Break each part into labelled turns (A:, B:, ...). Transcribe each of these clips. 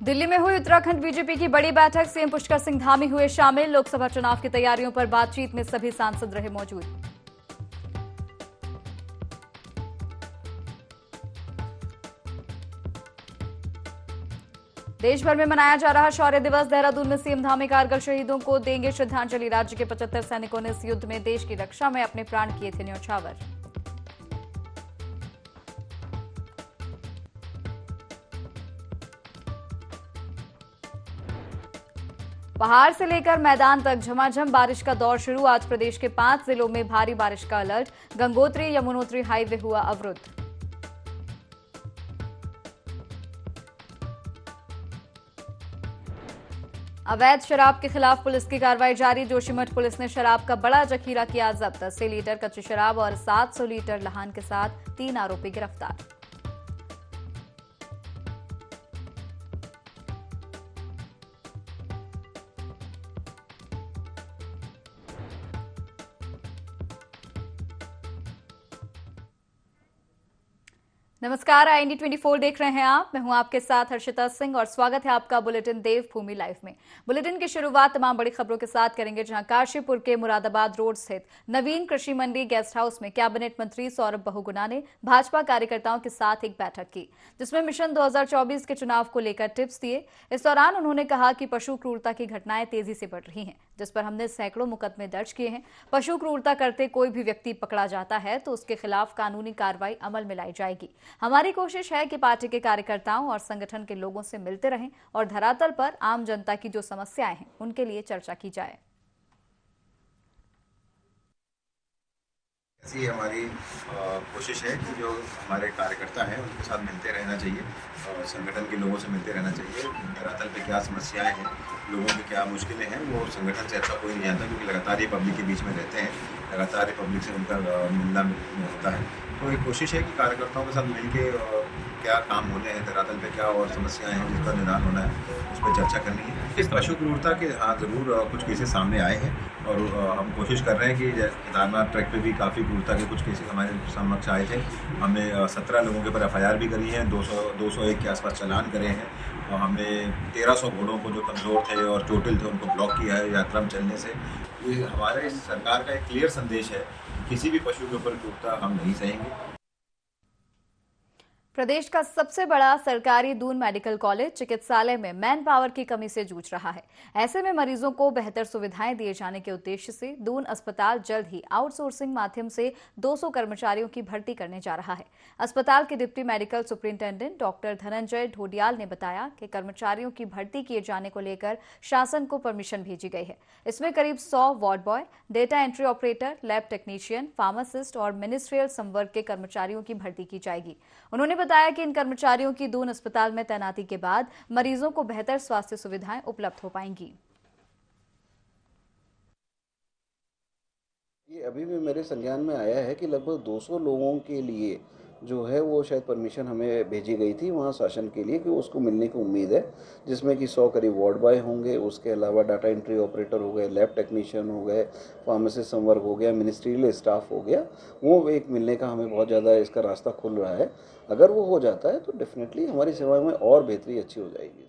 A: दिल्ली में हुई उत्तराखंड बीजेपी की बड़ी बैठक। सीएम पुष्कर सिंह धामी हुए शामिल। लोकसभा चुनाव की तैयारियों पर बातचीत में सभी सांसद रहे मौजूद। देश भर में मनाया जा रहा शौर्य दिवस। देहरादून में सीएम धामी कारगिल शहीदों को देंगे श्रद्धांजलि। राज्य के 75 सैनिकों ने इस युद्ध में देश की रक्षा में अपने प्राण किए थे न्यौछावर। पहाड़ से लेकर मैदान तक झमाझम बारिश का दौर शुरू। आज प्रदेश के 5 जिलों में भारी बारिश का अलर्ट। गंगोत्री यमुनोत्री हाईवे हुआ अवरुद्ध। अवैध शराब के खिलाफ पुलिस की कार्रवाई जारी। जोशीमठ पुलिस ने शराब का बड़ा जखीरा किया जब्त। 80 लीटर कच्ची शराब और 700 लीटर लहान के साथ 3 आरोपी गिरफ्तार। नमस्कार, IND 24 देख रहे हैं आप। मैं हूं आपके साथ हर्षिता सिंह और स्वागत है आपका बुलेटिन देवभूमि लाइव में। बुलेटिन की शुरुआत तमाम बड़ी खबरों के साथ करेंगे, जहां काशीपुर के मुरादाबाद रोड स्थित नवीन कृषि मंडी गेस्ट हाउस में कैबिनेट मंत्री सौरभ बहुगुणा ने भाजपा कार्यकर्ताओं के साथ एक बैठक की, जिसमें मिशन 2024 के चुनाव को लेकर टिप्स दिए। इस दौरान उन्होंने कहा कि पशु क्रूरता की घटनाएं तेजी से बढ़ रही हैं, जिस पर हमने सैकड़ों मुकदमे दर्ज किए हैं। पशु क्रूरता करते कोई भी व्यक्ति पकड़ा जाता है तो उसके खिलाफ कानूनी कार्रवाई अमल में लाई जाएगी। हमारी कोशिश है कि पार्टी के कार्यकर्ताओं और संगठन के लोगों से मिलते रहें और धरातल पर आम जनता की जो समस्याएं हैं उनके लिए चर्चा की जाए।
B: ऐसी हमारी कोशिश है कि जो हमारे कार्यकर्ता हैं उनके साथ मिलते रहना चाहिए और संगठन के लोगों से मिलते रहना चाहिए। धरातल पे क्या समस्याएं हैं, लोगों की क्या मुश्किलें हैं, वो संगठन से अच्छा कोई नहीं जानता, क्योंकि लगातार ये पब्लिक के बीच में रहते हैं, लगातार ये पब्लिक से उनका मिलना होता है। तो एक कोशिश है कि कार्यकर्ताओं के साथ मिल के क्या काम होने हैं, धरातल पे क्या और समस्याएं हैं जिसका निदान होना है, उस पर चर्चा करनी है। इस पशु क्रूरता के हाँ ज़रूर कुछ केसेस सामने आए हैं और हम कोशिश कर रहे हैं कि केदारनाथ ट्रैक पे भी काफ़ी क्रूरता के कुछ केसेस हमारे समक्ष आए थे। हमने 17 लोगों के ऊपर FIR भी करी है, 201 के आसपास चालान करे हैं और हमने 1300 घोड़ों को जो कमज़ोर थे और चोटिल थे उनको ब्लॉक किया है यात्रा में चलने से। ये हमारे सरकार का एक क्लियर संदेश है, किसी भी पशु के ऊपर क्रूरता हम नहीं सहेंगे।
A: प्रदेश का सबसे बड़ा सरकारी दून मेडिकल कॉलेज चिकित्सालय में मैन पावर की कमी से जूझ रहा है। ऐसे में मरीजों को बेहतर सुविधाएं दिए जाने के उद्देश्य से दून अस्पताल जल्द ही आउटसोर्सिंग माध्यम से 200 कर्मचारियों की भर्ती करने जा रहा है। अस्पताल के deputy medical superintendent doctor Dhananjay Dhodiyal ने बताया कि कर्मचारियों की भर्ती किए जाने को लेकर शासन को परमिशन भेजी गई है। इसमें करीब 100 ward boy, data entry operator, lab technician, pharmacist और मिनिस्ट्रियल संवर्ग के कर्मचारियों की भर्ती की जाएगी। उन्होंने बताया कि इन कर्मचारियों की दून अस्पताल में तैनाती के बाद मरीजों को बेहतर स्वास्थ्य सुविधाएं उपलब्ध हो पाएंगी।
C: ये अभी भी मेरे संज्ञान में आया है कि लगभग 200 लोगों के लिए जो है वो शायद परमिशन हमें भेजी गई थी वहाँ शासन के लिए कि उसको मिलने की उम्मीद है, जिसमें कि 100 करीब वार्ड बॉय होंगे, उसके अलावा डाटा एंट्री ऑपरेटर हो गए, लैब टेक्नीशियन हो गए, फार्मासिस्ट संवर्ग हो गया, मिनिस्ट्रियल स्टाफ हो गया। वो एक मिलने का हमें बहुत ज़्यादा इसका रास्ता खुल रहा है। अगर वो हो जाता है तो डेफिनेटली हमारी सेवाओं में और बेहतरी अच्छी हो जाएगी।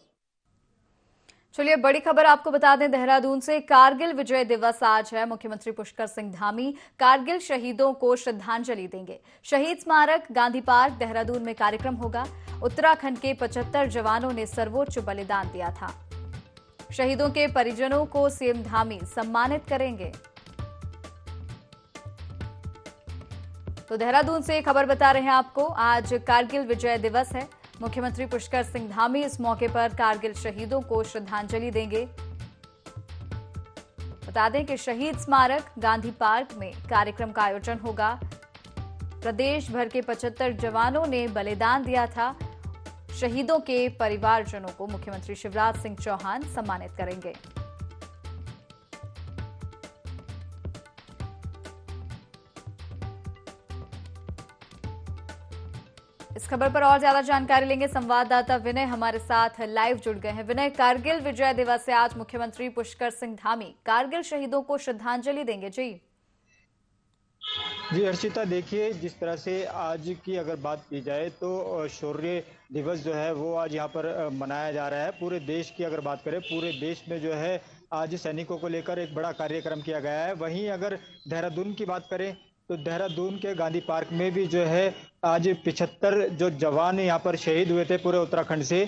A: चलिए, बड़ी खबर आपको बता दें देहरादून से। कारगिल विजय दिवस आज है। मुख्यमंत्री पुष्कर सिंह धामी कारगिल शहीदों को श्रद्धांजलि देंगे। शहीद स्मारक गांधी पार्क देहरादून में कार्यक्रम होगा। उत्तराखंड के 75 जवानों ने सर्वोच्च बलिदान दिया था। शहीदों के परिजनों को सीएम धामी सम्मानित करेंगे। तो देहरादून से खबर बता रहे हैं आपको, आज कारगिल विजय दिवस है। मुख्यमंत्री पुष्कर सिंह धामी इस मौके पर कारगिल शहीदों को श्रद्धांजलि देंगे। बता दें कि शहीद स्मारक गांधी पार्क में कार्यक्रम का आयोजन होगा। प्रदेश भर के 75 जवानों ने बलिदान दिया था। शहीदों के परिवारजनों को मुख्यमंत्री शिवराज सिंह चौहान सम्मानित करेंगे। इस खबर पर और ज्यादा जानकारी लेंगे। संवाददाता विनय हमारे साथ लाइव जुड़ गए हैं। विनय, कारगिल विजय दिवस से आज मुख्यमंत्री पुष्कर सिंह धामी कारगिल शहीदों को श्रद्धांजलि देंगे। जी
D: जी हर्षिता, देखिए जिस तरह से आज की अगर बात की जाए तो शौर्य दिवस जो है वो आज यहाँ पर मनाया जा रहा है। पूरे देश की अगर बात करें, पूरे देश में जो है आज सैनिकों को लेकर एक बड़ा कार्यक्रम किया गया है। वहीं अगर देहरादून की बात करें तो देहरादून के गांधी पार्क में भी जो है आज 75 जो जवान यहाँ पर शहीद हुए थे पूरे उत्तराखंड से,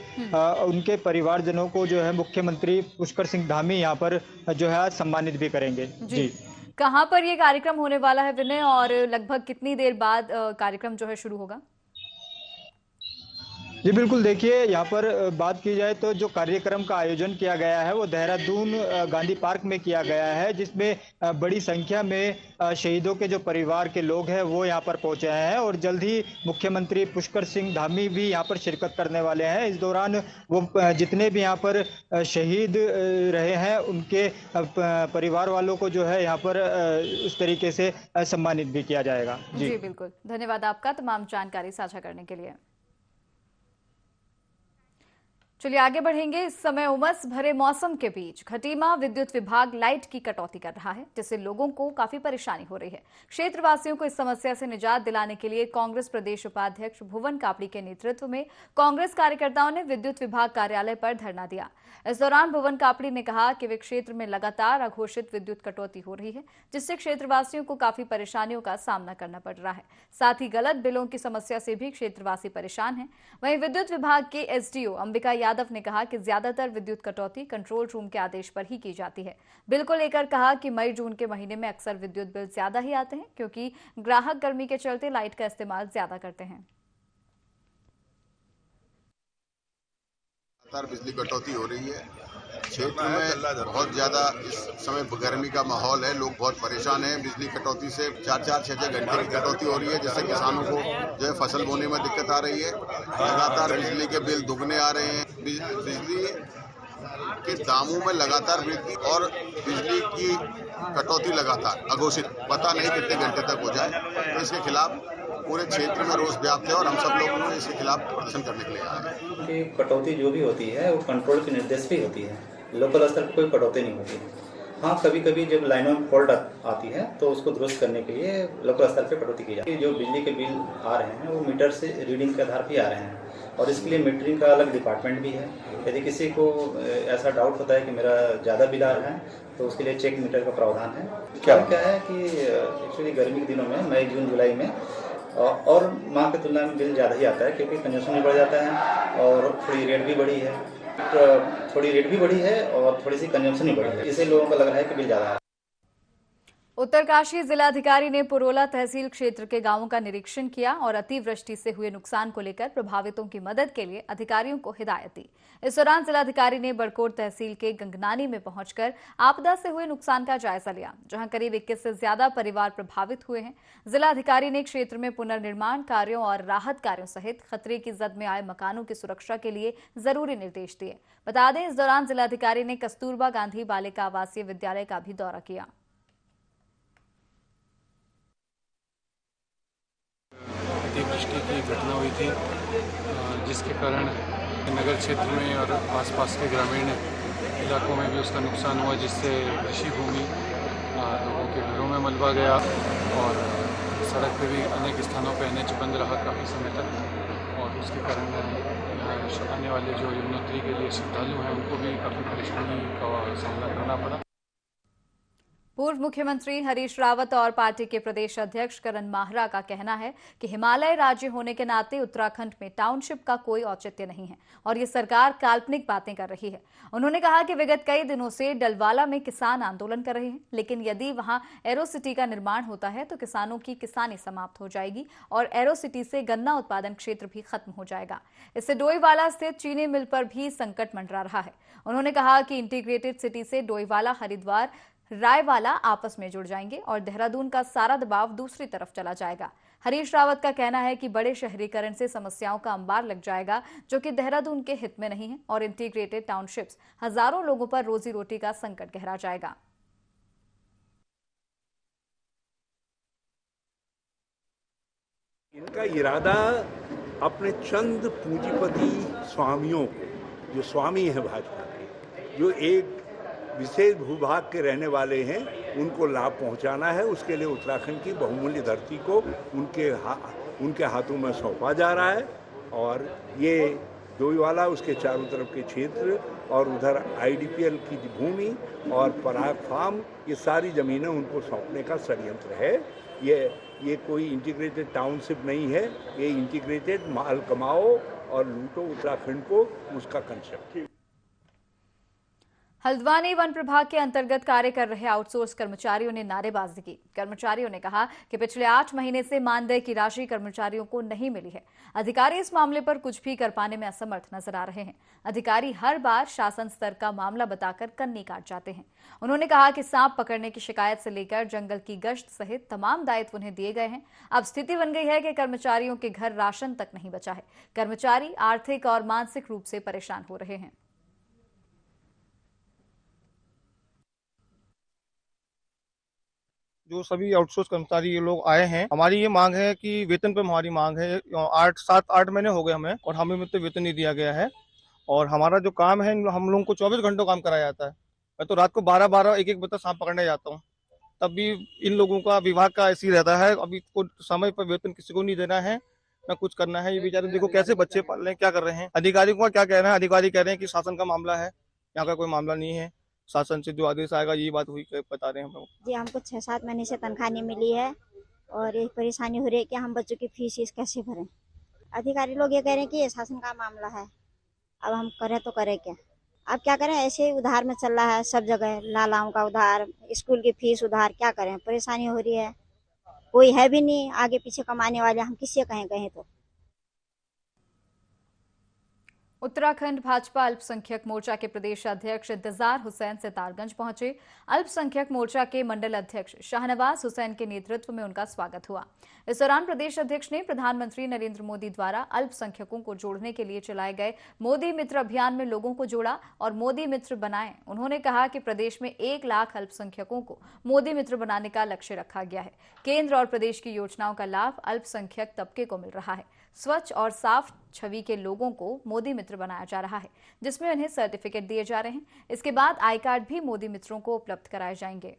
D: उनके परिवारजनों को जो है मुख्यमंत्री पुष्कर सिंह धामी यहाँ पर जो है आज सम्मानित भी करेंगे। जी
A: कहाँ पर ये कार्यक्रम होने वाला है विनय, और लगभग कितनी देर बाद कार्यक्रम जो है शुरू होगा?
D: जी बिल्कुल, देखिए यहाँ पर बात की जाए तो जो कार्यक्रम का आयोजन किया गया है वो देहरादून गांधी पार्क में किया गया है, जिसमें बड़ी संख्या में शहीदों के जो परिवार के लोग हैं वो यहाँ पर पहुंचे हैं और जल्द ही मुख्यमंत्री पुष्कर सिंह धामी भी यहाँ पर शिरकत करने वाले हैं। इस दौरान वो जितने भी यहाँ पर शहीद रहे हैं उनके परिवार वालों को जो है यहाँ पर उस तरीके से सम्मानित भी किया जाएगा।
A: जी बिल्कुल, धन्यवाद आपका तमाम जानकारी साझा करने के लिए। चलिए आगे बढ़ेंगे। इस समय उमस भरे मौसम के बीच खटीमा विद्युत विभाग लाइट की कटौती कर रहा है, जिससे लोगों को काफी परेशानी हो रही है। क्षेत्रवासियों को इस समस्या से निजात दिलाने के लिए कांग्रेस प्रदेश उपाध्यक्ष भुवन कापड़ी के नेतृत्व में कांग्रेस कार्यकर्ताओं ने विद्युत विभाग कार्यालय पर धरना दिया। इस दौरान भुवन कापड़ी ने कहा कि वे क्षेत्र में लगातार अघोषित विद्युत कटौती हो रही है, जिससे क्षेत्रवासियों को काफी परेशानियों का सामना करना पड़ रहा है। साथ ही गलत बिलों की समस्या से भी क्षेत्रवासी परेशान हैं। वहीं विद्युत विभाग के एसडीओ अंबिका यादव ने कहा कि ज्यादातर विद्युत कटौती कंट्रोल रूम के आदेश पर ही की जाती है। बिल को लेकर कहा कि मई जून के महीने में अक्सर विद्युत बिल ज्यादा ही आते हैं, क्योंकि ग्राहक गर्मी के चलते लाइट का इस्तेमाल ज्यादा करते हैं।
E: लगातार बिजली कटौती हो रही है। क्षेत्र में बहुत ज़्यादा इस समय गर्मी का माहौल है, लोग बहुत परेशान हैं। बिजली कटौती से 4-4, 6-6 घंटे की कटौती हो रही है, जिससे किसानों को जो है फसल बोने में दिक्कत आ रही है। लगातार बिजली के बिल दुगने आ रहे हैं। बिजली के दामों में लगातार वृद्धि और बिजली की कटौती लगातार अघोषित, पता नहीं कितने घंटे तक हो जाए। तो इसके खिलाफ पूरे क्षेत्र में रोष व्याप्त है और हम सब लोग इसके खिलाफ प्रदर्शन करने के लिए आए हैं।
F: कि कटौती जो भी होती है वो कंट्रोल के निर्देश पे होती है, लोकल स्तर पर कोई कटौती नहीं होती है। हाँ, कभी कभी जब लाइनों में फॉल्ट आती है तो उसको दुरुस्त करने के लिए लोकल स्तर पे कटौती की जाती है। जो बिजली के बिल आ रहे हैं वो मीटर से रीडिंग के आधार पर आ रहे हैं और इसके लिए मीटरिंग का अलग डिपार्टमेंट भी है। यदि किसी को ऐसा डाउट होता है कि मेरा ज़्यादा बिल आ रहा है तो उसके लिए चेक मीटर का प्रावधान है। क्या है कि एक्चुअली गर्मी के दिनों में मई जून जुलाई में और माह की तुलना में बिल ज़्यादा ही आता है, क्योंकि कंजम्पशन भी बढ़ जाता है और थोड़ी रेट भी बढ़ी है और थोड़ी सी कंजम्पशन भी बढ़ी है। इससे लोगों को लग रहा है कि बिल ज़्यादा है।
A: उत्तरकाशी जिलाधिकारी ने पुरोला तहसील क्षेत्र के गांवों का निरीक्षण किया और अतिवृष्टि से हुए नुकसान को लेकर प्रभावितों की मदद के लिए अधिकारियों को हिदायत दी। इस दौरान जिलाधिकारी ने बड़कोट तहसील के गंगनानी में पहुंचकर आपदा से हुए नुकसान का जायजा लिया, जहां करीब 21 से ज्यादा परिवार प्रभावित हुए हैं। जिलाधिकारी ने क्षेत्र में पुनर्निर्माण कार्यों और राहत कार्यों सहित खतरे की जद में आए मकानों की सुरक्षा के लिए जरूरी निर्देश दिए। बता दें, इस दौरान जिलाधिकारी ने कस्तूरबा गांधी बालिका आवासीय विद्यालय का भी दौरा किया।
G: अतिवृष्टि की घटना हुई थी, जिसके कारण नगर क्षेत्र में और आसपास के ग्रामीण इलाकों में भी उसका नुकसान हुआ, जिससे कृषि भूमि, लोगों के घरों में मलबा गया और सड़क पे भी अनेक स्थानों पे एनएच बंद रहा काफ़ी समय तक और उसके कारण यहाँ आने वाले जो यमुनोत्री के लिए श्रद्धालु हैं उनको भी काफ़ी परेशानी का सामना करना पड़ा।
A: पूर्व मुख्यमंत्री हरीश रावत और पार्टी के प्रदेश अध्यक्ष करण माहरा का कहना है कि हिमालय राज्य होने के नाते उत्तराखंड में टाउनशिप का कोई औचित्य नहीं है और ये सरकार काल्पनिक बातें कर रही है। उन्होंने कहा कि विगत कई दिनों से डलवाला में किसान आंदोलन कर रहे हैं, लेकिन यदि वहां एरो सिटी का निर्माण होता है तो किसानों की किसानी समाप्त हो जाएगी और एरो सिटी से गन्ना उत्पादन क्षेत्र भी खत्म हो जाएगा। इससे डोईवाला स्थित चीनी मिल पर भी संकट मंडरा रहा है। उन्होंने कहा कि इंटीग्रेटेड सिटी से डोईवाला, हरिद्वार, रायवाला आपस में जुड़ जाएंगे और देहरादून का सारा दबाव दूसरी तरफ चला जाएगा। हरीश रावत का कहना है कि बड़े शहरीकरण से समस्याओं का अंबार लग जाएगा, जो कि देहरादून के हित में नहीं है और इंटीग्रेटेड टाउनशिप्स हजारों लोगों पर रोजी रोटी का संकट गहरा जाएगा।
H: इनका इरादा अपने चंद पूंजीपति स्वामियों को, जो स्वामी हैं भाजपा के, जो एक विशेष भूभाग के रहने वाले हैं, उनको लाभ पहुंचाना है। उसके लिए उत्तराखंड की बहुमूल्य धरती को उनके हाथों में सौंपा जा रहा है और ये डोईवाला, उसके चारों तरफ के क्षेत्र और उधर IDPL की भूमि और पराग फार्म, ये सारी ज़मीनें उनको सौंपने का षड्यंत्र है। ये कोई इंटीग्रेटेड टाउनशिप नहीं है, ये इंटीग्रेटेड माल कमाओ और लूटो उत्तराखंड को, उसका कंसेप्ट।
A: हल्द्वानी वन प्रभाग के अंतर्गत कार्य कर रहे आउटसोर्स कर्मचारियों ने नारेबाजी की। कर्मचारियों ने कहा कि पिछले 8 महीने से मानदेय की राशि कर्मचारियों को नहीं मिली है। अधिकारी इस मामले पर कुछ भी कर पाने में असमर्थ नजर आ रहे हैं। अधिकारी हर बार शासन स्तर का मामला बताकर कन्नी काट जाते हैं। उन्होंने कहा कि सांप पकड़ने की शिकायत से लेकर जंगल की गश्त सहित तमाम दायित्व उन्हें दिए गए हैं। अब स्थिति बन गई है कि कर्मचारियों के घर राशन तक नहीं बचा है। कर्मचारी आर्थिक और मानसिक रूप से परेशान हो रहे हैं।
I: जो सभी आउटसोर्स कर्मचारी ये लोग आए हैं, हमारी ये मांग है कि वेतन पे हमारी मांग है। 7-8 महीने हो गए हमें और हमें तो वेतन नहीं दिया गया है। और हमारा जो काम है, हम लोगों को 24 घंटों काम कराया जाता है। मैं तो रात को 12-12 1-1 बजे तक सांप पकड़ने जाता हूँ, तब भी इन लोगों का विभाग का ऐसी रहता है। अभी को समय पर वेतन किसी को नहीं देना है, न कुछ करना है। ये बेचारे देखो कैसे बच्चे पाल रहे हैं, क्या कर रहे हैं। अधिकारियों का क्या कहना है? अधिकारी कह रहे हैं कि शासन का मामला है, यहाँ का कोई मामला नहीं है। शासन से जो आदेश आएगा ये बात हुई बता रहे हैं हम लोग।
J: जी, हमको 6-7 महीने से तनख्वाह नहीं मिली है और ये परेशानी हो रही है कि हम बच्चों की फीस कैसे भरें। अधिकारी लोग ये कह रहे हैं कि ये शासन का मामला है, अब हम करें तो करें क्या। अब क्या करें, ऐसे उधार में चल रहा है सब जगह। लालाओं का उधार, स्कूल की फीस उधार, क्या करें, परेशानी हो रही है। कोई है भी नहीं आगे पीछे कमाने वाले, हम किससे कहें तो।
A: उत्तराखंड भाजपा अल्पसंख्यक मोर्चा के प्रदेश अध्यक्ष इंतजार हुसैन सितारगंज पहुंचे। अल्पसंख्यक मोर्चा के मंडल अध्यक्ष शाहनवाज हुसैन के नेतृत्व में उनका स्वागत हुआ। इस दौरान प्रदेश अध्यक्ष ने प्रधानमंत्री नरेंद्र मोदी द्वारा अल्पसंख्यकों को जोड़ने के लिए चलाए गए मोदी मित्र अभियान में लोगों को जोड़ा और मोदी मित्र बनाए। उन्होंने कहा कि प्रदेश में 1 लाख अल्पसंख्यकों को मोदी मित्र बनाने का लक्ष्य रखा गया है। केंद्र और प्रदेश की योजनाओं का लाभ अल्पसंख्यक तबके को मिल रहा है। स्वच्छ और साफ छवि के लोगों को मोदी मित्र बनाया जा रहा है, जिसमें उन्हें सर्टिफिकेट दिए जा रहे हैं। इसके बाद आई कार्ड भी मोदी मित्रों को उपलब्ध कराए जाएंगे।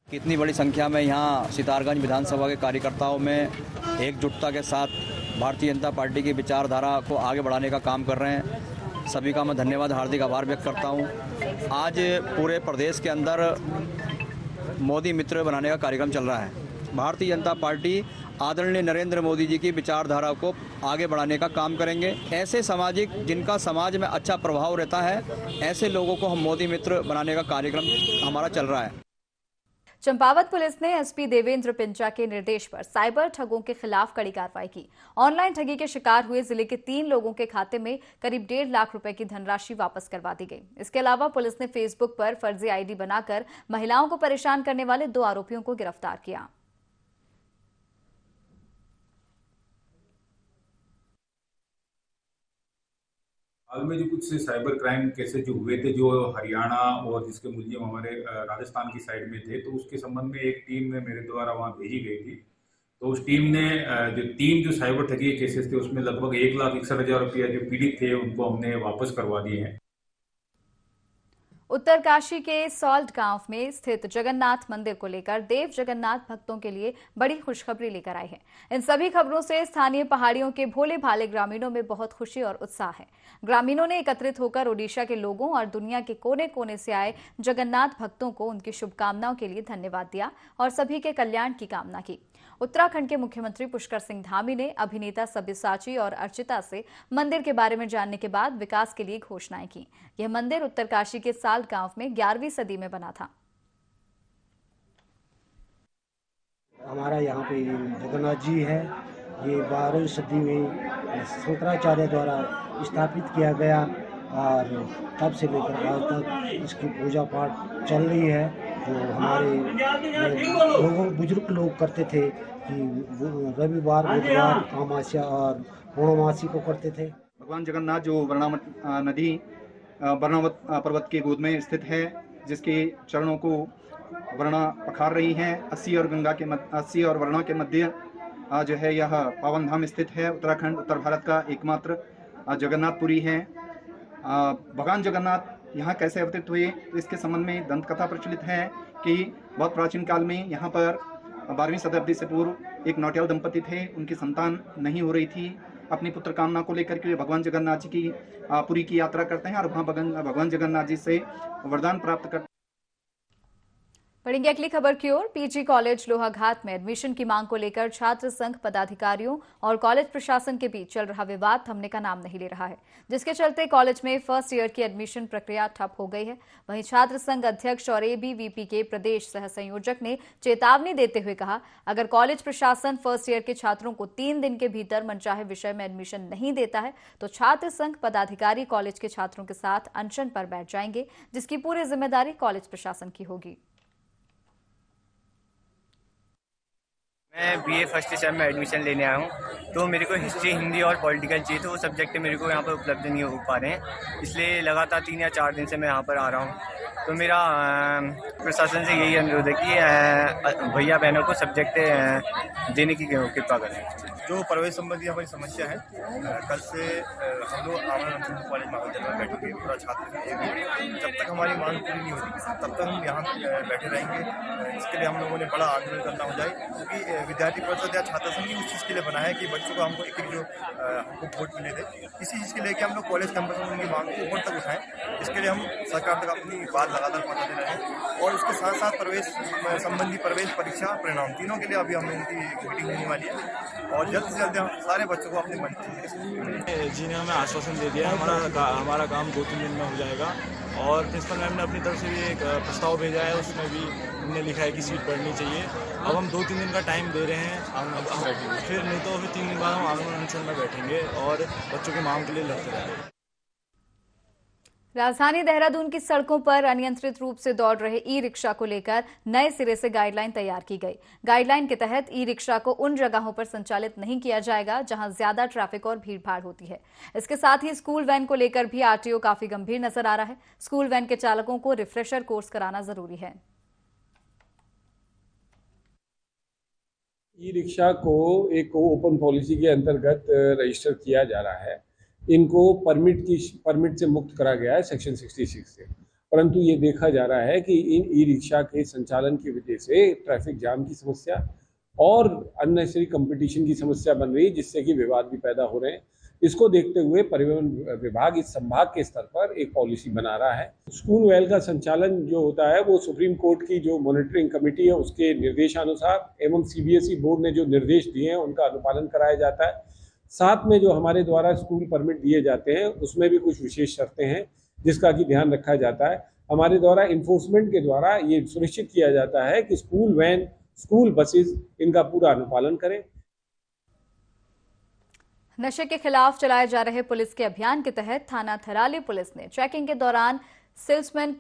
K: कितनी बड़ी संख्या में यहाँ सितारगंज विधानसभा के कार्यकर्ताओं में एकजुटता के साथ भारतीय जनता पार्टी की विचारधारा को आगे बढ़ाने का काम कर रहे हैं। सभी का मैं धन्यवाद, हार्दिक आभार व्यक्त करता हूँ। आज पूरे प्रदेश के अंदर मोदी मित्र बनाने का कार्यक्रम चल रहा है। भारतीय जनता पार्टी आदरणीय नरेंद्र मोदी जी की विचारधारा को आगे बढ़ाने का काम करेंगे। ऐसे सामाजिक जिनका समाज में अच्छा प्रभाव रहता है, ऐसे लोगों को हम मोदी मित्र बनाने का कार्यक्रम हमारा चल रहा है।
A: चंपावत पुलिस ने एसपी देवेंद्र पिंचा के निर्देश पर साइबर ठगों के खिलाफ कड़ी कार्रवाई की। ऑनलाइन ठगी के शिकार हुए जिले के 3 लोगों के खाते में करीब 1.5 लाख रुपए की धनराशि वापस करवा दी गई। इसके अलावा पुलिस ने फेसबुक पर फर्जी आईडी बनाकर महिलाओं को परेशान करने वाले 2 आरोपियों को गिरफ्तार किया।
L: हाल में जो कुछ साइबर क्राइम केसेस जो हुए थे, जो हरियाणा और जिसके मुलजिम हमारे राजस्थान की साइड में थे, तो उसके संबंध में एक टीम मेरे द्वारा वहां भेजी गई थी। तो उस टीम ने जो साइबर ठगी केसेस थे उसमें लगभग 1,61,000 रुपया जो पीड़ित थे उनको हमने वापस करवा दिए हैं।
A: उत्तरकाशी के सॉल्ट गांव में स्थित जगन्नाथ मंदिर को लेकर देव जगन्नाथ भक्तों के लिए बड़ी खुशखबरी लेकर आई है। इन सभी खबरों से स्थानीय पहाड़ियों के भोले भाले ग्रामीणों में बहुत खुशी और उत्साह है। ग्रामीणों ने एकत्रित होकर ओडिशा के लोगों और दुनिया के कोने कोने से आए जगन्नाथ भक्तों को उनकी शुभकामनाओं के लिए धन्यवाद दिया और सभी के कल्याण की कामना की। उत्तराखंड के मुख्यमंत्री पुष्कर सिंह धामी ने अभिनेता सब्यसाची और अर्चिता से मंदिर के बारे में जानने के बाद विकास के लिए घोषणाएं की। यह मंदिर उत्तरकाशी के साल्ट गांव में 11वीं सदी में बना था।
M: हमारा यहाँ पे जगन्नाथ जी है, ये 12वीं सदी में शंकराचार्य द्वारा स्थापित किया गया और तब से लेकर आज तक इसकी पूजा पाठ चल रही है। जो हमारे लोगों बुजुर्ग लोग करते थे कि रविवार, बुधवार, अमावस्या और पूर्णमासी को करते थे।
N: भगवान जगन्नाथ जो वर्णावत नदी वर्णावत पर्वत की गोद में स्थित है, जिसके चरणों को वर्णा पखार रही हैं। 80 और वर्णा के मध्य जो है यह पावन धाम स्थित है। उत्तराखंड उत्तर भारत का एकमात्र जगन्नाथपुरी है। भगवान जगन्नाथ यहाँ कैसे अवतरित हुए, तो इसके संबंध में दंत कथा प्रचलित है कि बहुत प्राचीन काल में यहाँ पर 12वीं शताब्दी से पूर्व एक नौटियाल दंपति थे, उनकी संतान नहीं हो रही थी। अपनी पुत्र कामना को लेकर के भगवान जगन्नाथ जी की पुरी की यात्रा करते हैं और वहाँ भगवान जगन्नाथ जी से वरदान प्राप्त करते हैं।
A: बढ़ेंगे अगली खबर की ओर। पीजी कॉलेज लोहाघाट में एडमिशन की मांग को लेकर छात्र संघ पदाधिकारियों और कॉलेज प्रशासन के बीच चल रहा विवाद थमने का नाम नहीं ले रहा है, जिसके चलते कॉलेज में फर्स्ट ईयर की एडमिशन प्रक्रिया ठप हो गई है। वहीं छात्र संघ अध्यक्ष और एबीवीपी के प्रदेश सह संयोजक ने चेतावनी देते हुए कहा, अगर कॉलेज प्रशासन फर्स्ट ईयर के छात्रों को 3 दिन के भीतर मनचाहे विषय में एडमिशन नहीं देता है तो छात्र संघ पदाधिकारी कॉलेज के छात्रों के साथ अनशन पर बैठ जाएंगे, जिसकी पूरी जिम्मेदारी कॉलेज प्रशासन की होगी।
O: मैं बीए फर्स्ट सेम में एडमिशन लेने आया हूँ, तो मेरे को हिस्ट्री, हिंदी और पॉलिटिकल चाहिए, तो वो सब्जेक्ट मेरे को यहाँ पर उपलब्ध नहीं हो पा रहे हैं, इसलिए लगातार 3 या 4 दिन से मैं यहाँ पर आ रहा हूँ। तो मेरा प्रशासन से यही अनुरोध है कि भैया बहनों को सब्जेक्ट देने की कृपा करें।
P: जो प्रवेश संबंधी हमारी समस्या है, कल से हम लोग आवाम कॉलेज महाविद्यालय में बैठेंगे, पूरा छात्र जब तक हमारी मांग पूरी नहीं होती तब तक हम यहाँ बैठे रहेंगे। इसके लिए हम लोगों ने बड़ा आंदोलन करना हो जाए, क्योंकि विद्यार्थी परिषद या छात्र संघ उस चीज़ के लिए बना है कि बच्चों को हमको एक जो हमको वोट मिले थे, इसी चीज़ के लिए कि हम लोग कॉलेज कैंपस में उनकी मांग को ऊपर तक उठाएं। इसके लिए हम सरकार तक अपनी बात लगातार पहुँचाते रहे हैं और उसके साथ साथ प्रवेश संबंधी प्रवेश परीक्षा परिणाम तीनों के लिए अभी हम लोगों की मीटिंग होने वाली है और जल्द से जल्द हम सारे बच्चों को अपने मन
Q: जी ने हमें आश्वासन दे दिया, हमारा काम 2-3 दिन में हो जाएगा। और प्रिंसिपल मैम ने अपनी तरफ से भी एक प्रस्ताव भेजा है, उसमें भी हमने लिखा है कि सीट बढ़नी चाहिए। अब हम 2-3 दिन का टाइम दे रहे हैं, फिर नहीं तो फिर 3 दिन बाद हम आंदोलन अनशन में बैठेंगे और बच्चों की मांग के लिए लड़ते रहेंगे।
A: राजधानी देहरादून की सड़कों पर अनियंत्रित रूप से दौड़ रहे ई रिक्शा को लेकर नए सिरे से गाइडलाइन तैयार की गई। गाइडलाइन के तहत ई रिक्शा को उन जगहों पर संचालित नहीं किया जाएगा जहां ज्यादा ट्रैफिक और भीड़भाड़ होती है। इसके साथ ही स्कूल वैन को लेकर भी आरटीओ काफी गंभीर नजर आ रहा है। स्कूल वैन के चालकों को रिफ्रेशर कोर्स कराना जरूरी है।
R: ई रिक्शा को एक ओपन पॉलिसी के अंतर्गत रजिस्टर किया जा रहा है। इनको परमिट से मुक्त करा गया है सेक्शन 66 से, परंतु ये देखा जा रहा है कि इन ई रिक्शा के संचालन की वजह से ट्रैफिक जाम की समस्या और अननेसेसरी कंपटीशन की समस्या बन रही है, जिससे कि विवाद भी पैदा हो रहे हैं। इसको देखते हुए परिवहन विभाग इस संभाग के स्तर पर एक पॉलिसी बना रहा है। स्कूल वैन का संचालन जो होता है वो सुप्रीम कोर्ट की जो मॉनिटरिंग कमेटी है उसके निर्देशानुसार एवं CBSE बोर्ड ने जो निर्देश दिए हैं उनका अनुपालन कराया जाता है। साथ में जो हमारे द्वारा स्कूल परमिट दिए जाते हैं उसमें भी कुछ विशेष शर्तें हैं जिसका कि ध्यान रखा जाता है। हमारे द्वारा इन्फोर्समेंट के द्वारा ये सुनिश्चित किया जाता है कि स्कूल वैन, स्कूल बसेस इनका पूरा अनुपालन करें।
A: नशे के खिलाफ चलाए जा रहे पुलिस के अभियान के तहत थाना थराली पुलिस ने चेकिंग के दौरान सिमल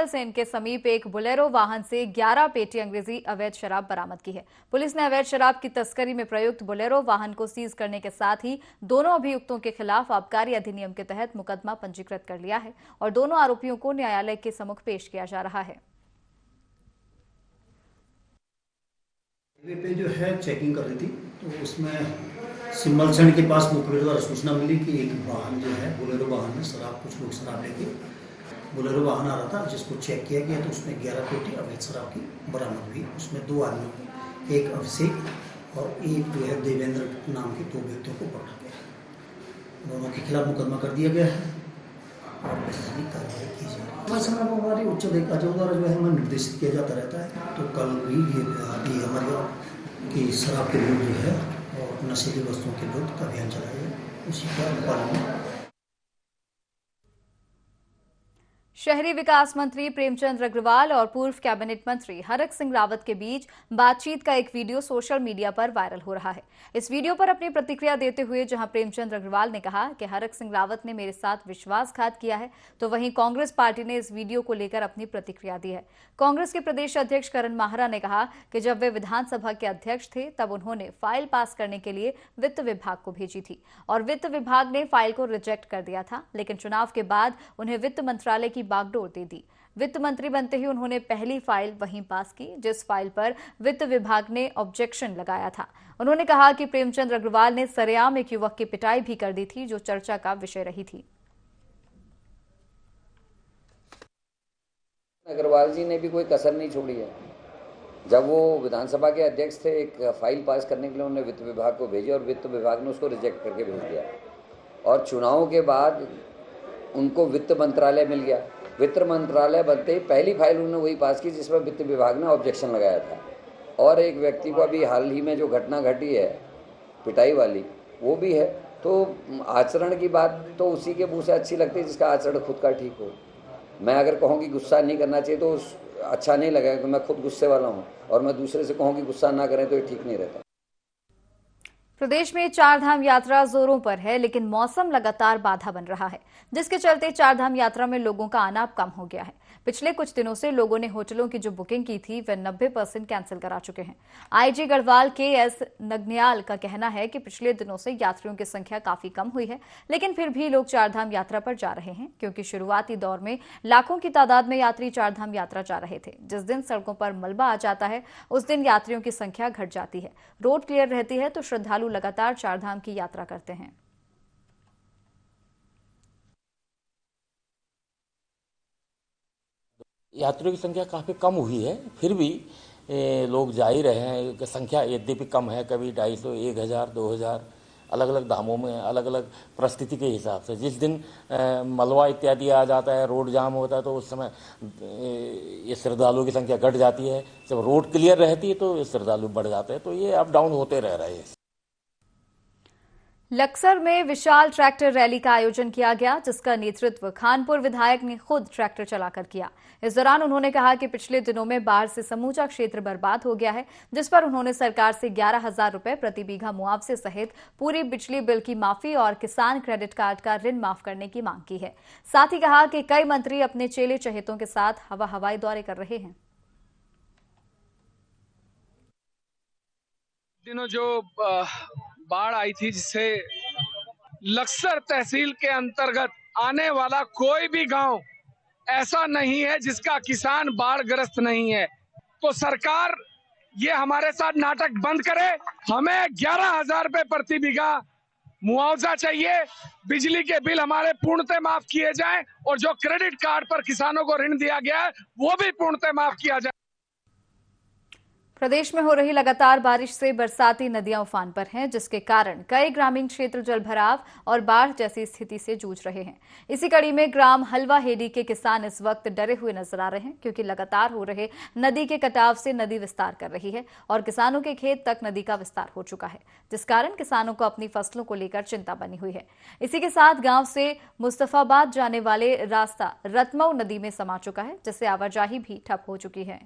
A: सेन के समीप एक बोलेरो वाहन से 11 पेटी अंग्रेजी अवैध शराब बरामद की है। पुलिस ने अवैध शराब की तस्करी में प्रयुक्त बोलेरो वाहन को सीज करने के साथ ही दोनों अभियुक्तों के खिलाफ आबकारी अधिनियम के तहत मुकदमा पंजीकृत कर लिया है और दोनों आरोपियों को न्यायालय के सम्मुख पेश किया जा रहा है।
S: पे जो है चेकिंग कर रही थी तो उसमें सिमल सेन के पास मुखबिर द्वारा सूचना मिली कि एक वाहन जो है बोलेरो वाहन में कुछ लोग शराब लेके बोलेरो वाहन आ रहा था, जिसको चेक किया गया तो उसमें 11 पेटी अवैध शराब की बरामद हुई। उसमें 2 आदमी, एक अभिषेक और एक जो है देवेंद्र नाम के 2 व्यक्तियों को पकड़ा गया। दोनों के खिलाफ मुकदमा कर दिया गया है और वैधानिक कार्रवाई की जा रही है। समय पर हमारे उच्च अधिकारियों द्वारा जो है हमें निर्देशित किया जाता रहता है। तो कल भी ये हमारी शराब के विरुद्ध जो है और नशीली वस्तुओं के विरुद्ध का अभियान चलाया है, उसी का अनुपालन।
A: शहरी विकास मंत्री प्रेमचंद अग्रवाल और पूर्व कैबिनेट मंत्री हरक सिंह रावत के बीच बातचीत का एक वीडियो सोशल मीडिया पर वायरल हो रहा है। इस वीडियो पर अपनी प्रतिक्रिया देते हुए जहां प्रेमचंद अग्रवाल ने कहा कि हरक सिंह रावत ने मेरे साथ विश्वासघात किया है, तो वहीं कांग्रेस पार्टी ने इस वीडियो को लेकर अपनी प्रतिक्रिया दी है। कांग्रेस के प्रदेश अध्यक्ष करण माहरा ने कहा कि जब वे विधानसभा के अध्यक्ष थे तब उन्होंने फाइल पास करने के लिए वित्त विभाग को भेजी थी और वित्त विभाग ने फाइल को रिजेक्ट कर दिया था, लेकिन चुनाव के बाद उन्हें वित्त मंत्रालय की बागडोर दे दी। वित्त मंत्री बनते ही उन्होंने पहली फाइल वहीं पास की जिस फाइल पर वित्त विभाग ने ऑब्जेक्शन लगाया था। उन्होंने कहा कि प्रेमचंद अग्रवाल ने सरेआम एक युवक की पिटाई भी कर दी थी जो चर्चा का विषय रही थी।
T: अग्रवाल जी ने भी कोई कसर नहीं छोड़ी है। जब वो विधानसभा के अध्यक्ष थे, एक फाइल पास करने के लिए उन्होंने वित्त विभाग को भेजी और वित्त विभाग ने उसको रिजेक्ट करके भेज दिया। और चुनाव के बाद उनको वित्त मंत्रालय मिल गया। वित्त मंत्रालय बनते ही पहली फाइल उन्होंने वही पास की जिसमें वित्त विभाग ने ऑब्जेक्शन लगाया था। और एक व्यक्ति को अभी हाल ही में जो घटना घटी है पिटाई वाली, वो भी है। तो आचरण की बात तो उसी के मुँह से अच्छी लगती है जिसका आचरण खुद का ठीक हो। मैं अगर कहूँ कि गुस्सा नहीं करना चाहिए तो अच्छा नहीं लगेगा कि मैं खुद गुस्से वाला हूँ, और मैं दूसरे से कहूँ कि गुस्सा ना करें तो ये ठीक नहीं रहता।
A: प्रदेश में चारधाम यात्रा जोरों पर है, लेकिन मौसम लगातार बाधा बन रहा है, जिसके चलते चारधाम यात्रा में लोगों का आना अब कम हो गया है। पिछले कुछ दिनों से लोगों ने होटलों की जो बुकिंग की थी वह 90% कैंसिल करा चुके हैं। आईजी गढ़वाल KS नगन्याल का कहना है कि पिछले दिनों से यात्रियों की संख्या काफी कम हुई है, लेकिन फिर भी लोग चारधाम यात्रा पर जा रहे हैं, क्योंकि शुरुआती दौर में लाखों की तादाद में यात्री चारधाम यात्रा जा रहे थे। जिस दिन सड़कों पर मलबा आ जाता है उस दिन यात्रियों की संख्या घट जाती है। रोड क्लियर रहती है तो श्रद्धालु लगातार चारधाम की यात्रा करते हैं।
U: यात्रियों की संख्या काफ़ी कम हुई है, फिर भी लोग जा ही रहे हैं। संख्या यद्यपि कम है, कभी 250, 1000, 2000, अलग अलग दामों में, अलग अलग परिस्थिति के हिसाब से। जिस दिन मलबा इत्यादि आ जाता है, रोड जाम होता है, तो उस समय ये श्रद्धालुओं की संख्या घट जाती है। जब रोड क्लियर रहती है तो श्रद्धालु बढ़ जाते हैं। तो ये अप डाउन होते रह रहे हैं।
A: लक्सर में विशाल ट्रैक्टर रैली का आयोजन किया गया, जिसका नेतृत्व खानपुर विधायक ने खुद ट्रैक्टर चलाकर किया। इस दौरान उन्होंने कहा कि पिछले दिनों में बाढ़ से समूचा क्षेत्र बर्बाद हो गया है, जिस पर उन्होंने सरकार से 11,000 रुपए प्रति बीघा मुआवजे सहित पूरी बिजली बिल की माफी और किसान क्रेडिट कार्ड का ऋण माफ करने की मांग की है। साथ ही कहा कि कई मंत्री अपने चेले चहेतों के साथ हवाई दौरे कर रहे हैं।
V: दिनों जो बाढ़ आई थी, जिससे लक्सर तहसील के अंतर्गत आने वाला कोई भी गांव ऐसा नहीं है जिसका किसान बाढ़ग्रस्त नहीं है। तो सरकार ये हमारे साथ नाटक बंद करे। हमें 11,000 रुपए प्रति बीघा मुआवजा चाहिए, बिजली के बिल हमारे पूर्णतः माफ किए जाएं, और जो क्रेडिट कार्ड पर किसानों को ऋण दिया गया है वो भी पूर्णतः माफ किया जाए।
A: प्रदेश में हो रही लगातार बारिश से बरसाती नदियां उफान पर हैं, जिसके कारण कई ग्रामीण क्षेत्र जलभराव और बाढ़ जैसी स्थिति से जूझ रहे हैं। इसी कड़ी में ग्राम हलवा हेडी के किसान इस वक्त डरे हुए नजर आ रहे हैं, क्योंकि लगातार हो रहे नदी के कटाव से नदी विस्तार कर रही है और किसानों के खेत तक नदी का विस्तार हो चुका है, जिस कारण किसानों को अपनी फसलों को लेकर चिंता बनी हुई है। इसी के साथ गांव से मुस्तफाबाद जाने वाले रास्ता रतमऊ नदी में समा चुका है, जिससे आवाजाही भी ठप हो चुकी है।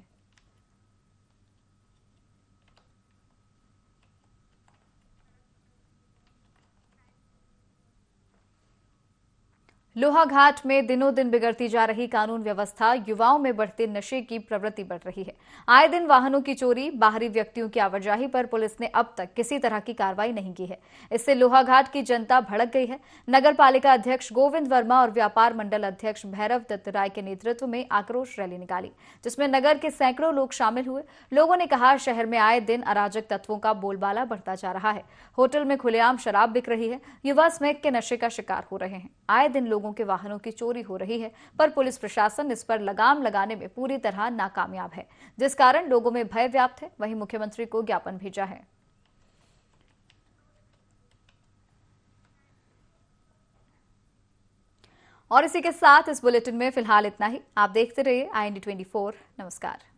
A: लोहाघाट में दिनों दिन बिगड़ती जा रही कानून व्यवस्था, युवाओं में बढ़ते नशे की प्रवृत्ति बढ़ रही है। आए दिन वाहनों की चोरी, बाहरी व्यक्तियों की आवाजाही पर पुलिस ने अब तक किसी तरह की कार्रवाई नहीं की है। इससे लोहाघाट की जनता भड़क गई है। नगर पालिका अध्यक्ष गोविंद वर्मा और व्यापार मंडल अध्यक्ष भैरव दत्त राय के नेतृत्व में आक्रोश रैली निकाली, जिसमें नगर के सैकड़ों लोग शामिल हुए। लोगों ने कहा, शहर में आए दिन अराजक तत्वों का बोलबाला बढ़ता जा रहा है। होटल में खुलेआम शराब बिक रही है, युवा स्मैक के नशे का शिकार हो रहे हैं। आए दिन लोगों के वाहनों की चोरी हो रही है, पर पुलिस प्रशासन इस पर लगाम लगाने में पूरी तरह नाकामयाब है, जिस कारण लोगों में भय व्याप्त है। वहीं मुख्यमंत्री को ज्ञापन भेजा है। और इसी के साथ इस बुलेटिन में फिलहाल इतना ही। आप देखते रहिए IND 24। नमस्कार।